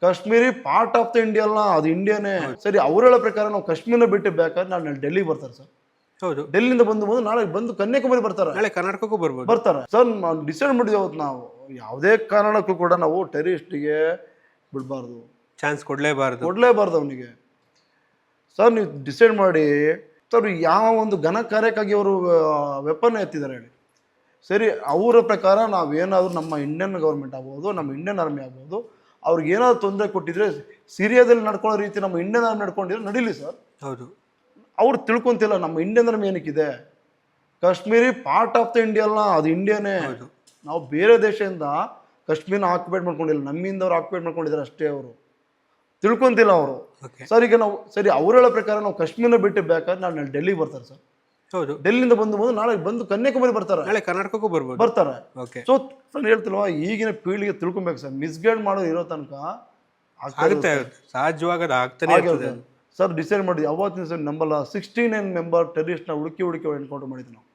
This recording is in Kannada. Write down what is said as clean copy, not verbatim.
Kashmiri part of the India ಅಲ್ಲ, ಅದು ಇಂಡಿಯಾನೇ. ಸರಿ, ಅವ್ರು ಹೇಳೋ ಪ್ರಕಾರ ನಾವು ಕಾಶ್ಮೀರ ಬಿಟ್ಟು ಬೇಕಾದ್ರೆ ನಾನು ಡೆಲ್ಲಿಗೆ ಬರ್ತಾರೆ ಸರ್. ಹೌದು, ಡೆಲ್ಲಿಯಿಂದ ಬಂದು ನಾಳೆ ಬಂದು ಕನ್ಯಾಕುಮಾರಿ ಬರ್ತಾರೆ. ನಾಳೆ ಕರ್ನಾಟಕಕ್ಕೂ ಬರ್ಬೋದು. ಬರ್ತಾರೆ ಸರ್. ನಾವು ಡಿಸೈಡ್ ಮಾಡಿದ್ವಿ ಅವತ್ತು, ನಾವು ಯಾವುದೇ ಕಾರಣಕ್ಕೂ ಕೂಡ ನಾವು ಟೆರರಿಸ್ಟಿಗೆ ಬಿಡಬಾರ್ದು, ಚಾನ್ಸ್ ಕೊಡಲೇಬಾರ್ದು. ಅವನಿಗೆ. ಸರ್ ನೀವು ಡಿಸೈಡ್ ಮಾಡಿ ಸರ್, ಯಾವ ಒಂದು ಘನ ಕಾರ್ಯಕ್ಕಾಗಿ ಅವರು ವೆಪನ್ ಎತ್ತಿದ್ದಾರೆ ಹೇಳಿ. ಸರಿ, ಅವರ ಪ್ರಕಾರ ನಾವೇನಾದರೂ ನಮ್ಮ ಇಂಡಿಯನ್ ಗೌರ್ಮೆಂಟ್ ಆಗ್ಬೋದು, ನಮ್ಮ ಇಂಡಿಯನ್ ಆರ್ಮಿ ಆಗ್ಬೋದು, ಅವ್ರಿಗೆ ಏನಾದ್ರು ತೊಂದರೆ ಕೊಟ್ಟಿದ್ರೆ ಸಿರಿಯಾದಲ್ಲಿ ನಡ್ಕೊಳ್ಳೋ ರೀತಿ ನಮ್ಮ ಇಂಡಿಯನ್ ಆರ್ಮಿ ನಡ್ಕೊಂಡಿದ್ರೆ ನಡೀಲಿ ಸರ್. ಹೌದು, ಅವ್ರು ತಿಳ್ಕೊಂತಿಲ್ಲ ನಮ್ಮ ಇಂಡಿಯನ್ ಆರ್ಮಿ ಏನಕ್ಕಿದೆ. Kashmiri part of the India ಅಲ್ಲ, ಅದು ಇಂಡಿಯಾನೇ. ನಾವು ಬೇರೆ ದೇಶದಿಂದ ಕಾಶ್ಮೀರ್ನ ಆಕ್ಯುಪೇಟ್ ಮಾಡ್ಕೊಂಡಿಲ್ಲ, ನಮ್ಮಿಂದ ಅವ್ರು ಆಕ್ಯುಪೇಟ್ ಮಾಡ್ಕೊಂಡಿದ್ದಾರೆ ಅಷ್ಟೇ. ಅವರು ತಿಳ್ಕೊಂತಿಲ್ಲ ಅವರು. ಸರ್ ಈಗ ನಾವು ಸರಿ, ಅವ್ರು ಹೇಳೋ ಪ್ರಕಾರ ನಾವು ಕಾಶ್ಮೀರ ಬಿಟ್ಟು ಬೇಕಾದ್ರೆ ನಾನು ಡೆಲ್ಲಿಗೆ ಬರ್ತಾರೆ ಸರ್. ಹೌದು, ಡೆಲ್ಲಿಯಿಂದ ಬಂದು ನಾಳೆ ಬಂದು ಕನ್ಯಾಕುಮಾರಿ ಬರ್ತಾರೆ. ನಾಳೆ ಕರ್ನಾಟಕಕ್ಕೂ ಬರ್ತಾರೆ. ಸೊ ನಾನು ಹೇಳ್ತಿಲ್ವಾ, ಈಗಿನ ಪೀಳಿಗೆ ತಿಳ್ಕೊಬೇಕು ಸರ್. ಮಿಸ್ಗೈಡ್ ಮಾಡೋದು ಇರೋ ತನಕ ಆಗುತ್ತೆ, ಸಹಜವಾಗಿ ಅದು ಆಗ್ತಾನೆ ಇರ್ತದೆ. ಸರ್ ಡಿಸೈಡ್ ಮಾಡಿದ್ವಿ ಅವತ್ತಿನ ಸರ್ ನಂಬಲ್ಲ 69 ಮೆಂಬರ್ ಟೆರರಿಸ್ಟ್ನ ಹುಡುಕಿ ಎನ್ಕೌಂಟರ್ ಮಾಡಿದ್ವಿ ನಾವು.